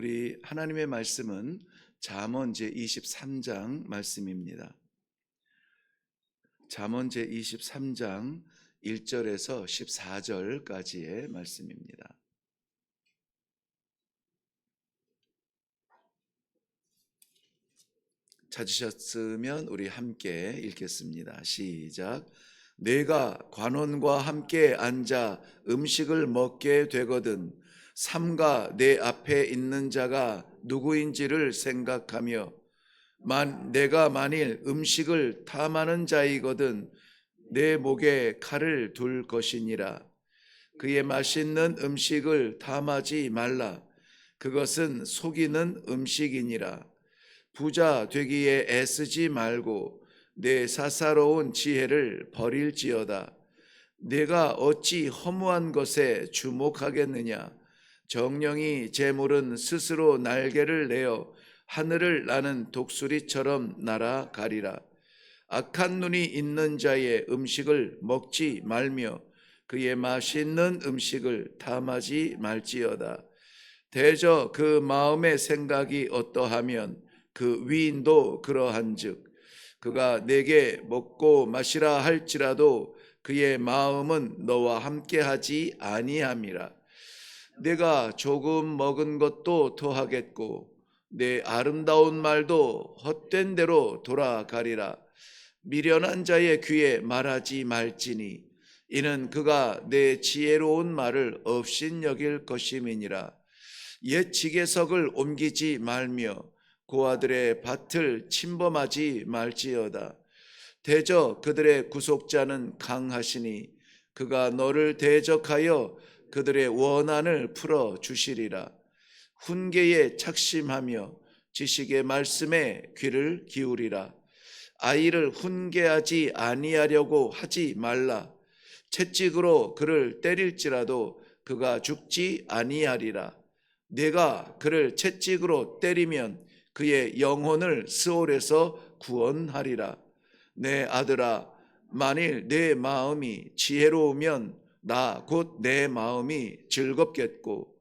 우리 하나님의 말씀은 잠언 제23장 말씀입니다. 잠언 제23장 1절에서 14절까지의 말씀입니다. 찾으셨으면 우리 함께 읽겠습니다. 시작. 내가 관원과 함께 앉아 음식을 먹게 되거든 삼가 내 앞에 있는 자가 누구인지를 생각하며 내가 만일 음식을 탐하는 자이거든 내 목에 칼을 둘 것이니라. 그의 맛있는 음식을 탐하지 말라. 그것은 속이는 음식이니라. 부자 되기에 애쓰지 말고 내 사사로운 지혜를 버릴지어다. 내가 어찌 허무한 것에 주목하겠느냐. 정령이 재물은 스스로 날개를 내어 하늘을 나는 독수리처럼 날아가리라. 악한 눈이 있는 자의 음식을 먹지 말며 그의 맛있는 음식을 탐하지 말지어다. 대저 그 마음의 생각이 어떠하면 그 위인도 그러한즉 그가 내게 먹고 마시라 할지라도 그의 마음은 너와 함께하지 아니함이라. 내가 조금 먹은 것도 토하겠고 내 아름다운 말도 헛된 대로 돌아가리라. 미련한 자의 귀에 말하지 말지니 이는 그가 내 지혜로운 말을 업신여길 것임이니라. 옛 지게석을 옮기지 말며 고아들의 밭을 침범하지 말지어다. 대저 그들의 구속자는 강하시니 그가 너를 대적하여 그들의 원한을 풀어 주시리라. 훈계에 착심하며 지식의 말씀에 귀를 기울이라. 아이를 훈계하지 아니하려고 하지 말라. 채찍으로 그를 때릴지라도 그가 죽지 아니하리라. 내가 그를 채찍으로 때리면 그의 영혼을 스올에서 구원하리라. 내 아들아, 만일 내 마음이 지혜로우면 나 곧 내 마음이 즐겁겠고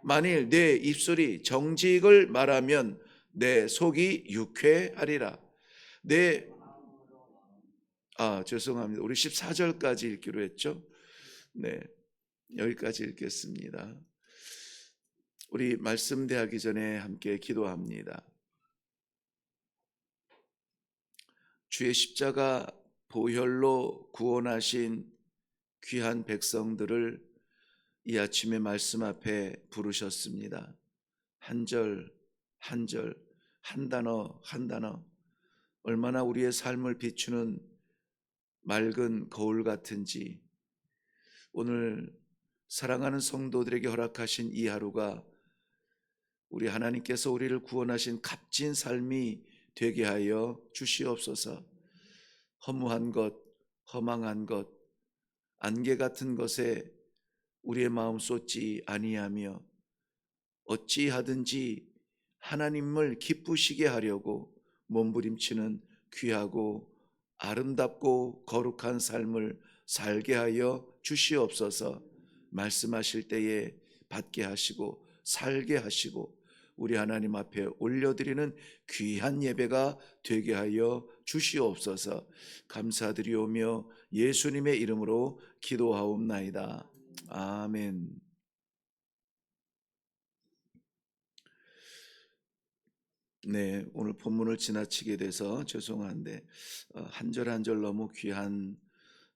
만일 내 입술이 정직을 말하면 내 속이 유쾌하리라. 죄송합니다. 우리 14절까지 읽기로 했죠? 네, 여기까지 읽겠습니다. 우리 말씀 대하기 전에 함께 기도합니다. 주의 십자가 보혈로 구원하신 귀한 백성들을 이 아침에 말씀 앞에 부르셨습니다. 한 절, 한 절, 한 단어, 한 단어, 얼마나 우리의 삶을 비추는 맑은 거울 같은지 오늘 사랑하는 성도들에게 허락하신 이 하루가 우리 하나님께서 우리를 구원하신 값진 삶이 되게 하여 주시옵소서. 허무한 것, 허망한 것, 안개 같은 것에 우리의 마음 쏟지 아니하며 어찌하든지 하나님을 기쁘시게 하려고 몸부림치는 귀하고 아름답고 거룩한 삶을 살게 하여 주시옵소서. 말씀하실 때에 받게 하시고 살게 하시고 우리 하나님 앞에 올려드리는 귀한 예배가 되게 하여 주시옵소서. 감사드리오며 예수님의 이름으로 기도하옵나이다. 아멘. 네, 오늘 본문을 지나치게 돼서 죄송한데 한 절 한 절 너무 귀한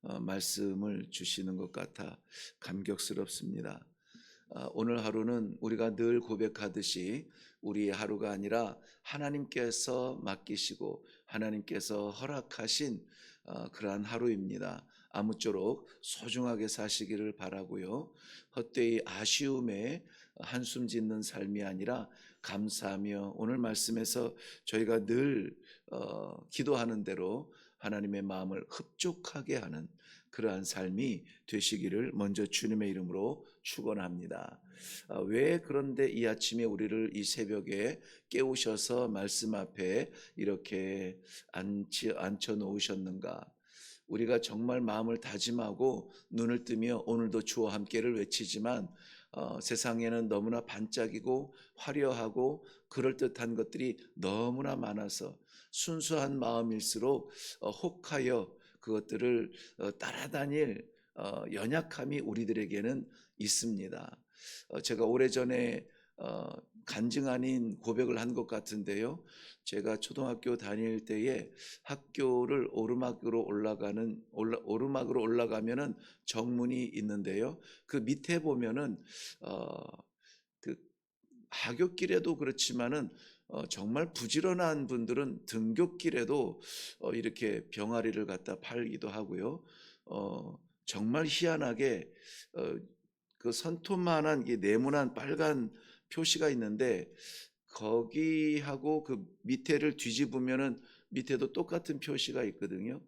말씀을 주시는 것 같아 감격스럽습니다. 오늘 하루는 우리가 늘 고백하듯이 우리의 하루가 아니라 하나님께서 맡기시고 하나님께서 허락하신 그러한 하루입니다. 아무쪼록 소중하게 사시기를 바라고요. 헛되이 아쉬움에 한숨 짓는 삶이 아니라 감사하며 오늘 말씀에서 저희가 늘 기도하는 대로 하나님의 마음을 흡족하게 하는 그러한 삶이 되시기를 먼저 주님의 이름으로 축원합니다. 왜 그런데 이 아침에 우리를 이 새벽에 깨우셔서 말씀 앞에 이렇게 앉혀 놓으셨는가? 우리가 정말 마음을 다짐하고 눈을 뜨며 오늘도 주와 함께를 외치지만 세상에는 너무나 반짝이고 화려하고 그럴듯한 것들이 너무나 많아서 순수한 마음일수록 혹하여 그것들을 따라다닐 연약함이 우리들에게는 있습니다. 제가 오래전에 간증 아닌 고백을 한 것 같은데요. 제가 초등학교 다닐 때에 학교를 오르막으로 올라가면은 정문이 있는데요. 그 밑에 보면은 그 하굣길에도 그렇지만은 정말 부지런한 분들은 등굣길에도 이렇게 병아리를 갖다 팔기도 하고요. 정말 희한하게 어, 그 손톱만한 이 네모난 빨간 표시가 있는데 거기하고 그 밑에를 뒤집으면은 밑에도 똑같은 표시가 있거든요.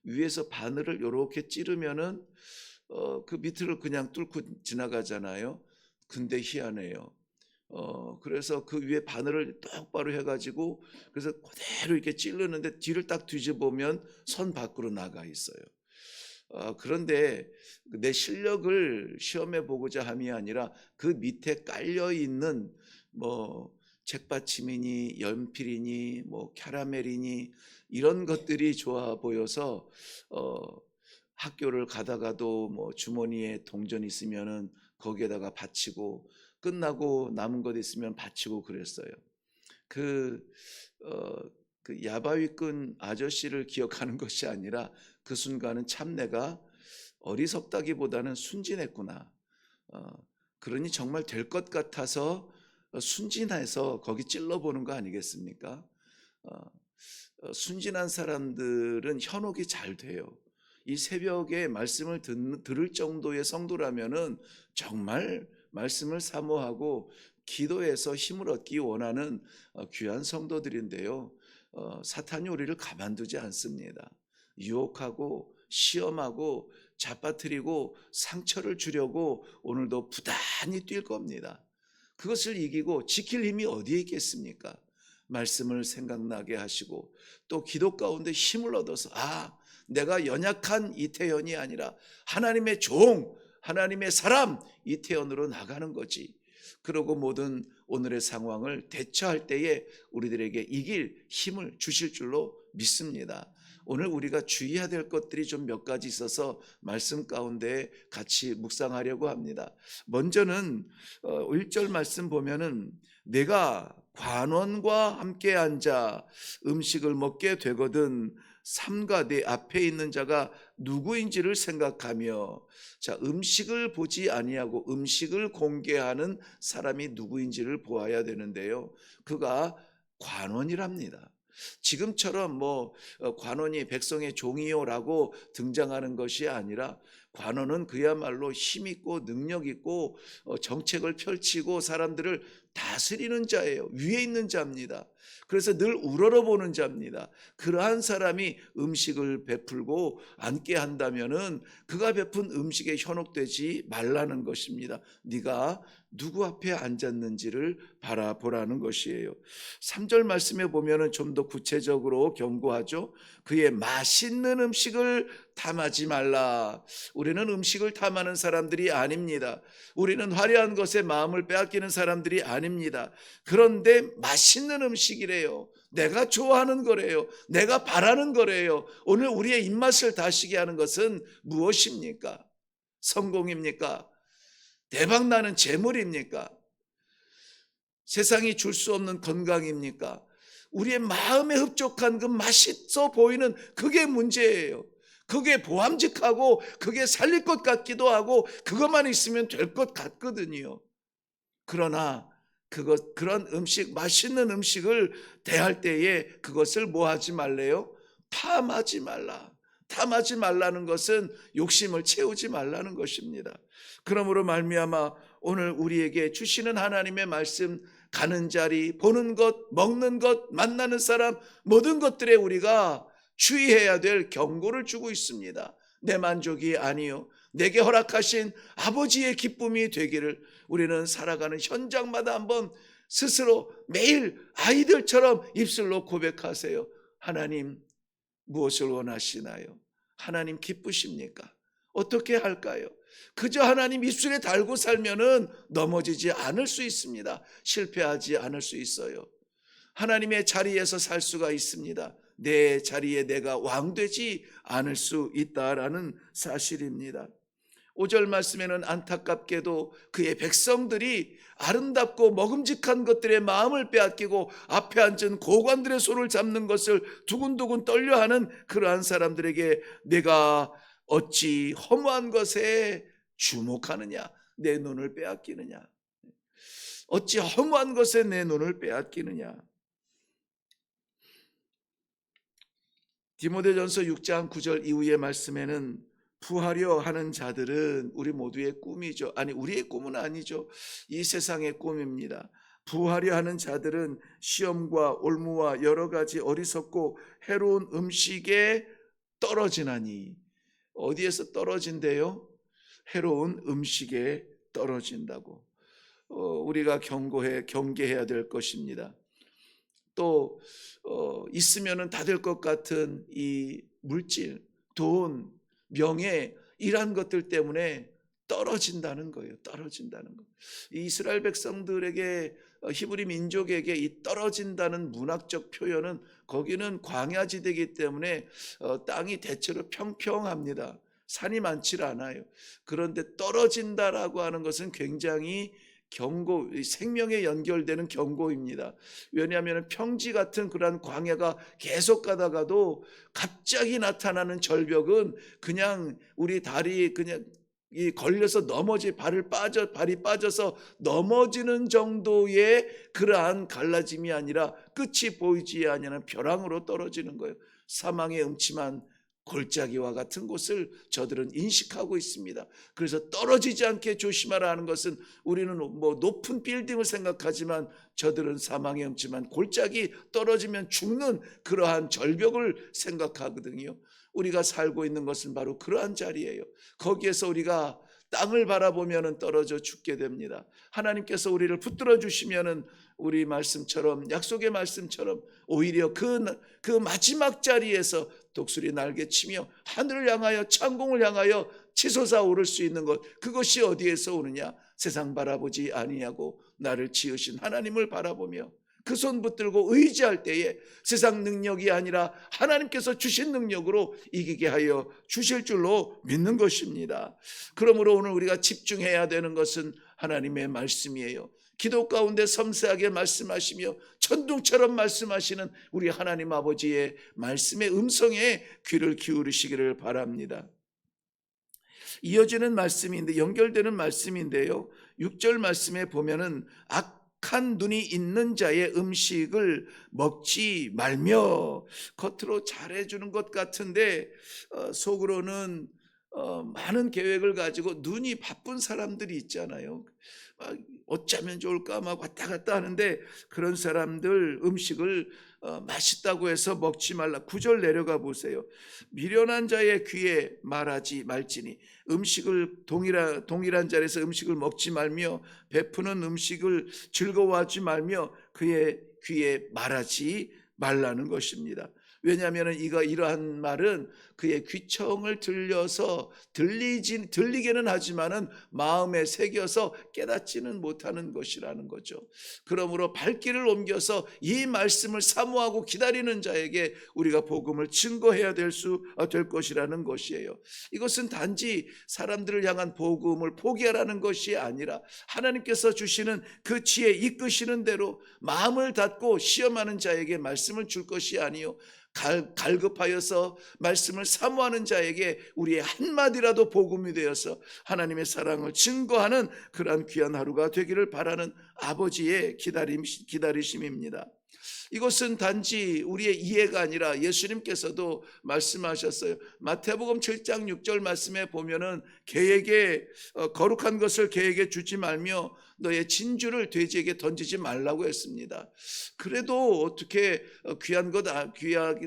위에서 바늘을 요렇게 찌르면은 그 밑을 그냥 뚫고 지나가잖아요. 근데 희한해요. 그래서 그 위에 바늘을 똑바로 해가지고 그래서 그대로 이렇게 찌르는데 뒤를 딱 뒤집으면 선 밖으로 나가 있어요. 그런데 내 실력을 시험해 보고자 함이 아니라 그 밑에 깔려 있는 뭐 책받침이니 연필이니 뭐 캐러멜이니 이런 것들이 좋아 보여서 어, 학교를 가다가도 뭐 주머니에 동전 있으면은 거기에다가 받치고 끝나고 남은 것 있으면 받치고 그랬어요. 그, 어, 그 야바위꾼 아저씨를 기억하는 것이 아니라 그 순간은 참 내가 어리석다기보다는 순진했구나. 어, 그러니 정말 될 것 같아서 순진해서 거기 찔러보는 거 아니겠습니까? 어, 순진한 사람들은 현혹이 잘 돼요. 이 새벽에 말씀을 들을 정도의 성도라면은 정말 말씀을 사모하고 기도해서 힘을 얻기 원하는 귀한 성도들인데요. 사탄이 우리를 가만두지 않습니다. 유혹하고 시험하고 잡아뜨리고 상처를 주려고 오늘도 부단히 뛸 겁니다. 그것을 이기고 지킬 힘이 어디에 있겠습니까? 말씀을 생각나게 하시고 또 기도 가운데 힘을 얻어서 내가 연약한 이태현이 아니라 하나님의 종, 하나님의 사람 이태현으로 나가는 거지. 그러고 모든 오늘의 상황을 대처할 때에 우리들에게 이길 힘을 주실 줄로 믿습니다. 오늘 우리가 주의해야 될 것들이 좀 몇 가지 있어서 말씀 가운데 같이 묵상하려고 합니다. 먼저는 1절 말씀 보면은 내가 관원과 함께 앉아 음식을 먹게 되거든 삼가 내 앞에 있는 자가 누구인지를 생각하며, 자, 음식을 보지 아니하고 음식을 공개하는 사람이 누구인지를 보아야 되는데요. 그가 관원이랍니다. 지금처럼 관원이 백성의 종이요라고 등장하는 것이 아니라 관원은 그야말로 힘 있고 능력 있고 정책을 펼치고 사람들을 다스리는 자예요. 위에 있는 자입니다. 그래서 늘 우러러보는 자입니다. 그러한 사람이 음식을 베풀고 앉게 한다면은 그가 베푼 음식에 현혹되지 말라는 것입니다. 네가 누구 앞에 앉았는지를 바라보라는 것이에요. 3절 말씀에 보면은 좀 더 구체적으로 경고하죠. 그의 맛있는 음식을 탐하지 말라. 우리는 음식을 탐하는 사람들이 아닙니다. 우리는 화려한 것에 마음을 빼앗기는 사람들이 아닙니다. 그런데 맛있는 음식이래요. 내가 좋아하는 거래요. 내가 바라는 거래요. 오늘 우리의 입맛을 다시게 하는 것은 무엇입니까? 성공입니까? 대박나는 재물입니까? 세상이 줄 수 없는 건강입니까? 우리의 마음에 흡족한 그 맛있어 보이는 그게 문제예요. 그게 보암직하고 그게 살릴 것 같기도 하고 그것만 있으면 될 것 같거든요. 그러나 그런 음식, 맛있는 음식을 대할 때에 그것을 뭐 하지 말래요? 탐하지 말라. 탐하지 말라는 것은 욕심을 채우지 말라는 것입니다. 그러므로 말미암아 오늘 우리에게 주시는 하나님의 말씀, 가는 자리, 보는 것, 먹는 것, 만나는 사람, 모든 것들에 우리가 주의해야 될 경고를 주고 있습니다. 내 만족이 아니요 내게 허락하신 아버지의 기쁨이 되기를 우리는 살아가는 현장마다 한번 스스로 매일 아이들처럼 입술로 고백하세요. 하나님, 무엇을 원하시나요? 하나님 기쁘십니까? 어떻게 할까요? 그저 하나님 입술에 달고 살면은 넘어지지 않을 수 있습니다. 실패하지 않을 수 있어요. 하나님의 자리에서 살 수가 있습니다. 내 자리에 내가 왕되지 않을 수 있다라는 사실입니다. 5절 말씀에는 안타깝게도 그의 백성들이 아름답고 먹음직한 것들의 마음을 빼앗기고 앞에 앉은 고관들의 손을 잡는 것을 두근두근 떨려하는 그러한 사람들에게 내가 어찌 허무한 것에 주목하느냐, 내 눈을 빼앗기느냐, 어찌 허무한 것에 내 눈을 빼앗기느냐. 디모데전서 6장 9절 이후의 말씀에는 부하려 하는 자들은 우리 모두의 꿈이죠. 아니, 우리의 꿈은 아니죠. 이 세상의 꿈입니다. 부하려 하는 자들은 시험과 올무와 여러 가지 어리석고 해로운 음식에 떨어지나니. 어디에서 떨어진대요? 해로운 음식에 떨어진다고. 우리가 경계해야 될 것입니다. 또 있으면은 다 될 것 같은 이 물질, 돈, 명예, 이러한 것들 때문에 떨어진다는 거예요. 떨어진다는 거. 이스라엘 백성들에게, 히브리 민족에게 이 떨어진다는 문학적 표현은, 거기는 광야지대이기 때문에 땅이 대체로 평평합니다. 산이 많지 않아요. 그런데 떨어진다라고 하는 것은 굉장히 경고, 생명에 연결되는 경고입니다. 왜냐하면 평지 같은 그러한 광야가 계속 가다가도 갑자기 나타나는 절벽은 그냥 우리 다리 그냥 걸려서 발이 빠져서 넘어지는 정도의 그러한 갈라짐이 아니라 끝이 보이지 않는 벼랑으로 떨어지는 거예요. 사망의 음침한 골짜기와 같은 곳을 저들은 인식하고 있습니다. 그래서 떨어지지 않게 조심하라 하는 것은, 우리는 뭐 높은 빌딩을 생각하지만 저들은 사망의 음침한 골짜기, 떨어지면 죽는 그러한 절벽을 생각하거든요. 우리가 살고 있는 것은 바로 그러한 자리예요. 거기에서 우리가 땅을 바라보면 떨어져 죽게 됩니다. 하나님께서 우리를 붙들어 주시면은 우리 말씀처럼, 약속의 말씀처럼 오히려 그 마지막 자리에서 독수리 날개치며 하늘을 향하여, 창공을 향하여 치솟아 오를 수 있는 것, 그것이 어디에서 오느냐? 세상 바라보지 아니하고 나를 지으신 하나님을 바라보며 그 손 붙들고 의지할 때에 세상 능력이 아니라 하나님께서 주신 능력으로 이기게 하여 주실 줄로 믿는 것입니다. 그러므로 오늘 우리가 집중해야 되는 것은 하나님의 말씀이에요. 기도 가운데 섬세하게 말씀하시며 천둥처럼 말씀하시는 우리 하나님 아버지의 말씀의 음성에 귀를 기울이시기를 바랍니다. 이어지는 말씀인데, 연결되는 말씀인데요, 6절 말씀에 보면은 악한 눈이 있는 자의 음식을 먹지 말며, 겉으로 잘해주는 것 같은데 속으로는 많은 계획을 가지고, 눈이 바쁜 사람들이 있잖아요. 어쩌면 좋을까 막 왔다 갔다 하는데, 그런 사람들 음식을 맛있다고 해서 먹지 말라. 9절 내려가 보세요. 미련한 자의 귀에 말하지 말지니, 음식을 동일한 자리에서 음식을 먹지 말며 베푸는 음식을 즐거워하지 말며 그의 귀에 말하지 말라는 것입니다. 왜냐하면 이러한 말은 그의 귀청을 들려서 들리기는 하지만은 마음에 새겨서 깨닫지는 못하는 것이라는 거죠. 그러므로 발길을 옮겨서 이 말씀을 사모하고 기다리는 자에게 우리가 복음을 증거해야 될 것이라는 것이에요. 이것은 단지 사람들을 향한 복음을 포기하라는 것이 아니라 하나님께서 주시는 그 지혜 이끄시는 대로 마음을 닫고 시험하는 자에게 말씀을 줄 것이 아니요, 갈급하여서 말씀을 사모하는 자에게 우리의 한마디라도 복음이 되어서 하나님의 사랑을 증거하는 그러한 귀한 하루가 되기를 바라는 아버지의 기다리심입니다. 이것은 단지 우리의 이해가 아니라 예수님께서도 말씀하셨어요. 마태복음 7장 6절 말씀에 보면은 거룩한 것을 개에게 주지 말며 너의 진주를 돼지에게 던지지 말라고 했습니다. 그래도 어떻게 귀한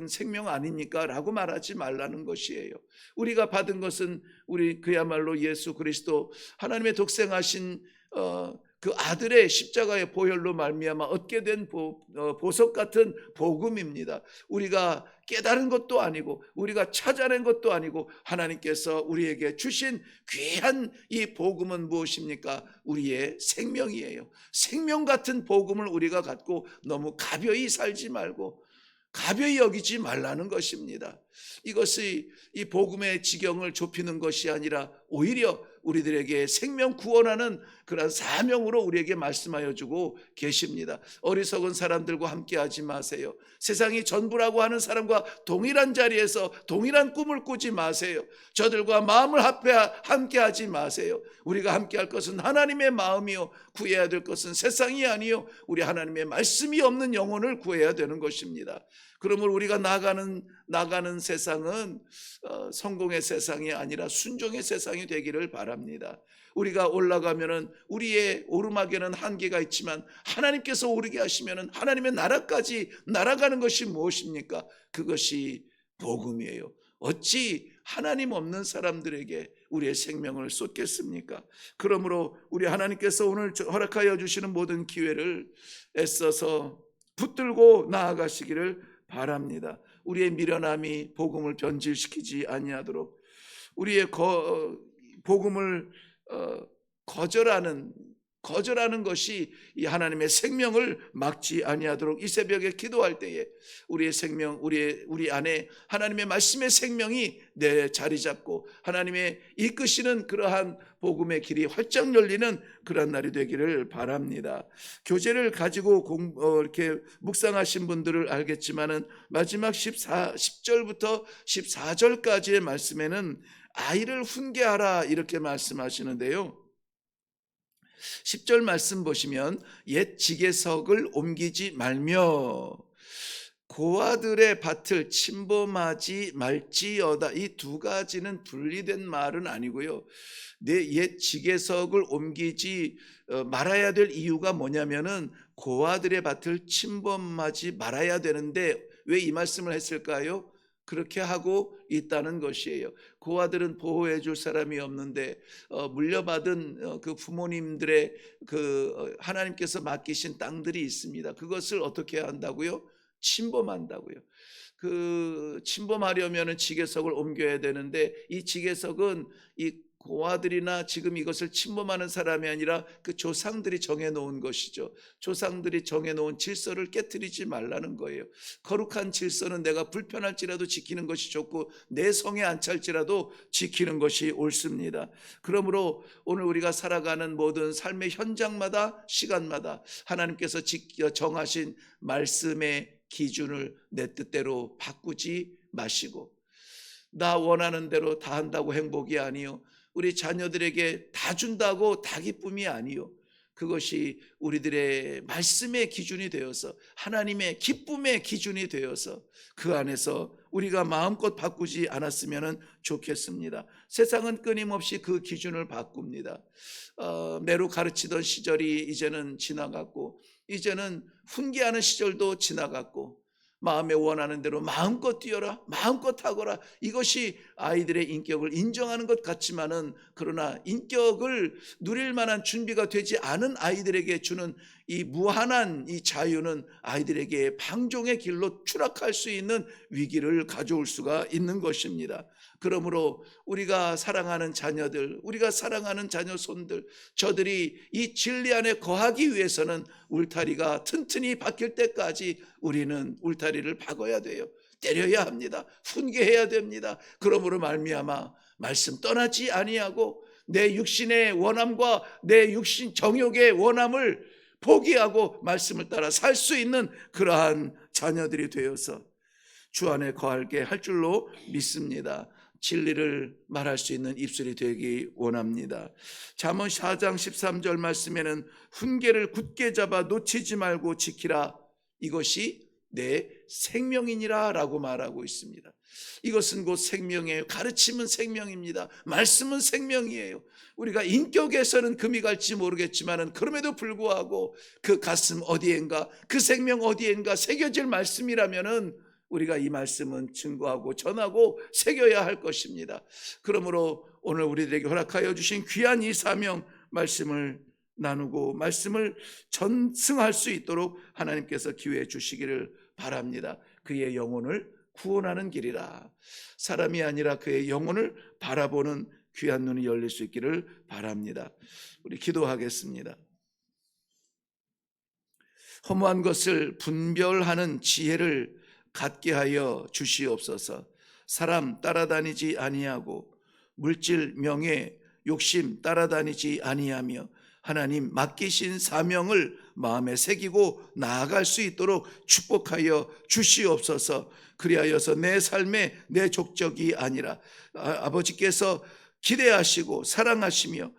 생명 아닙니까? 라고 말하지 말라는 것이에요. 우리가 받은 것은 우리 그야말로 예수 그리스도, 하나님의 독생하신 그 아들의 십자가의 보혈로 말미암아 얻게 된 보석 같은 복음입니다. 우리가 깨달은 것도 아니고 우리가 찾아낸 것도 아니고 하나님께서 우리에게 주신 귀한 이 복음은 무엇입니까? 우리의 생명이에요. 생명 같은 복음을 우리가 갖고 너무 가벼이 살지 말고 가벼이 여기지 말라는 것입니다. 이것이 이 복음의 지경을 좁히는 것이 아니라 오히려 우리들에게 생명 구원하는 그런 사명으로 우리에게 말씀하여 주고 계십니다. 어리석은 사람들과 함께하지 마세요. 세상이 전부라고 하는 사람과 동일한 자리에서 동일한 꿈을 꾸지 마세요. 저들과 마음을 함께하지 마세요. 우리가 함께할 것은 하나님의 마음이요, 구해야 될 것은 세상이 아니요, 우리 하나님의 말씀이 없는 영혼을 구해야 되는 것입니다. 그러므로 우리가 나가는 세상은 성공의 세상이 아니라 순종의 세상이 되기를 바랍니다. 우리가 올라가면은 우리의 오르막에는 한계가 있지만 하나님께서 오르게 하시면은 하나님의 나라까지 날아가는 것이 무엇입니까? 그것이 복음이에요. 어찌 하나님 없는 사람들에게 우리의 생명을 쏟겠습니까? 그러므로 우리 하나님께서 오늘 허락하여 주시는 모든 기회를 애써서 붙들고 나아가시기를 바랍니다. 우리의 미련함이 복음을 변질시키지 아니하도록 우리의 복음을 거절하는 것이 이 하나님의 생명을 막지 아니하도록 이 새벽에 기도할 때에 우리의 생명, 우리 안에 하나님의 말씀의 생명이 내 자리 잡고 하나님의 이끄시는 그러한 복음의 길이 활짝 열리는 그런 날이 되기를 바랍니다. 교제를 가지고 이렇게 묵상하신 분들을 알겠지만은 마지막 10절부터 14절까지의 말씀에는 아이를 훈계하라 이렇게 말씀하시는데요. 10절 말씀 보시면 옛 지게석을 옮기지 말며 고아들의 밭을 침범하지 말지어다. 이 두 가지는 분리된 말은 아니고요. 내 옛 지게석을 옮기지 말아야 될 이유가 뭐냐면은 고아들의 밭을 침범하지 말아야 되는데 왜 이 말씀을 했을까요? 그렇게 하고 있다는 것이에요. 고아들은 보호해 줄 사람이 없는데 물려받은 그 부모님들의 하나님께서 맡기신 땅들이 있습니다. 그것을 어떻게 한다고요? 침범한다고요. 그 침범하려면 지게석을 옮겨야 되는데 이 지게석은 이 고아들이나 지금 이것을 침범하는 사람이 아니라 그 조상들이 정해놓은 것이죠. 조상들이 정해놓은 질서를 깨트리지 말라는 거예요. 거룩한 질서는 내가 불편할지라도 지키는 것이 좋고 내 성에 안 찰지라도 지키는 것이 옳습니다. 그러므로 오늘 우리가 살아가는 모든 삶의 현장마다 시간마다 하나님께서 정하신 말씀의 기준을 내 뜻대로 바꾸지 마시고 나 원하는 대로 다 한다고 행복이 아니요, 우리 자녀들에게 다 준다고 다 기쁨이 아니요, 그것이 우리들의 말씀의 기준이 되어서 하나님의 기쁨의 기준이 되어서 그 안에서 우리가 마음껏 바꾸지 않았으면 좋겠습니다. 세상은 끊임없이 그 기준을 바꿉니다. 매로 가르치던 시절이 이제는 지나갔고 이제는 훈계하는 시절도 지나갔고 마음에 원하는 대로 마음껏 뛰어라, 마음껏 하거라, 이것이 아이들의 인격을 인정하는 것 같지만은 그러나 인격을 누릴 만한 준비가 되지 않은 아이들에게 주는 이 무한한 이 자유는 아이들에게 방종의 길로 추락할 수 있는 위기를 가져올 수가 있는 것입니다. 그러므로 우리가 사랑하는 자녀들, 우리가 사랑하는 자녀손들, 저들이 이 진리 안에 거하기 위해서는 울타리가 튼튼히 박힐 때까지 우리는 울타리를 박아야 돼요. 때려야 합니다. 훈계해야 됩니다. 그러므로 말미암아 말씀 떠나지 아니하고 내 육신의 원함과 내 육신 정욕의 원함을 포기하고 말씀을 따라 살 수 있는 그러한 자녀들이 되어서 주 안에 거하게 할 줄로 믿습니다. 진리를 말할 수 있는 입술이 되기 원합니다. 잠언 4장 13절 말씀에는 훈계를 굳게 잡아 놓치지 말고 지키라, 이것이 내 생명이니라 라고 말하고 있습니다. 이것은 곧 생명이에요. 가르침은 생명입니다. 말씀은 생명이에요. 우리가 인격에서는 금이 갈지 모르겠지만 그럼에도 불구하고 그 가슴 어디엔가, 그 생명 어디엔가 새겨질 말씀이라면은 우리가 이 말씀은 증거하고 전하고 새겨야 할 것입니다. 그러므로 오늘 우리들에게 허락하여 주신 귀한 이 사명 말씀을 나누고 말씀을 전승할 수 있도록 하나님께서 기회해 주시기를 바랍니다. 그의 영혼을 구원하는 길이라. 사람이 아니라 그의 영혼을 바라보는 귀한 눈이 열릴 수 있기를 바랍니다. 우리 기도하겠습니다. 허무한 것을 분별하는 지혜를 갖게 하여 주시옵소서. 사람 따라다니지 아니하고 물질, 명예, 욕심 따라다니지 아니하며 하나님 맡기신 사명을 마음에 새기고 나아갈 수 있도록 축복하여 주시옵소서. 그리하여서 내 삶의 내 족적이 아니라 아버지께서 기대하시고 사랑하시며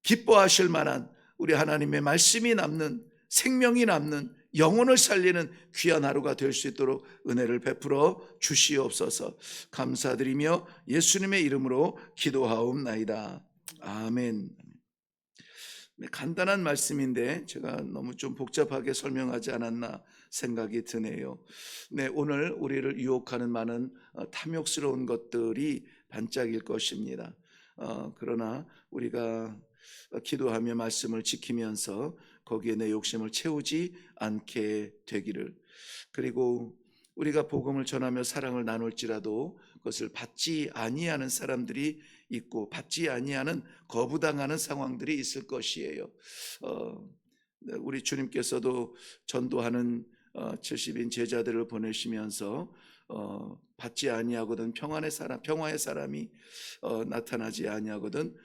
기뻐하실 만한 우리 하나님의 말씀이 남는, 생명이 남는, 영혼을 살리는 귀한 하루가 될 수 있도록 은혜를 베풀어 주시옵소서. 감사드리며 예수님의 이름으로 기도하옵나이다. 아멘. 네, 간단한 말씀인데 제가 너무 좀 복잡하게 설명하지 않았나 생각이 드네요. 네, 오늘 우리를 유혹하는 많은 탐욕스러운 것들이 반짝일 것입니다. 그러나 우리가 기도하며 말씀을 지키면서 거기에 내 욕심을 채우지 않게 되기를, 그리고 우리가 복음을 전하며 사랑을 나눌지라도 그것을 받지 아니하는 사람들이 있고 받지 아니하는 거부당하는 상황들이 있을 것이에요. 우리 주님께서도 전도하는 70인 제자들을 보내시면서 받지 아니하거든 평화의 사람이 나타나지 아니하거든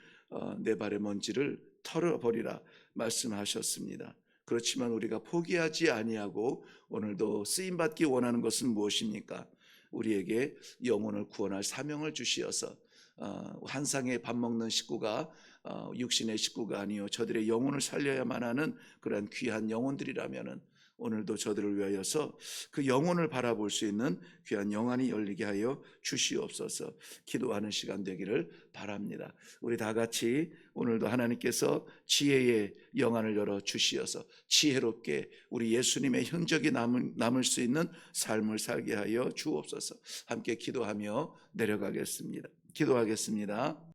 내 발의 먼지를 털어버리라 말씀하셨습니다. 그렇지만 우리가 포기하지 아니하고 오늘도 쓰임받기 원하는 것은 무엇입니까? 우리에게 영혼을 구원할 사명을 주시어서 한 상에 밥 먹는 식구가 육신의 식구가 아니요 저들의 영혼을 살려야만 하는 그러한 귀한 영혼들이라면은 오늘도 저들을 위하여서 그 영혼을 바라볼 수 있는 귀한 영안이 열리게 하여 주시옵소서. 기도하는 시간 되기를 바랍니다. 우리 다 같이 오늘도 하나님께서 지혜의 영안을 열어 주시어서 지혜롭게 우리 예수님의 흔적이 남을 수 있는 삶을 살게 하여 주옵소서. 함께 기도하며 내려가겠습니다. 기도하겠습니다.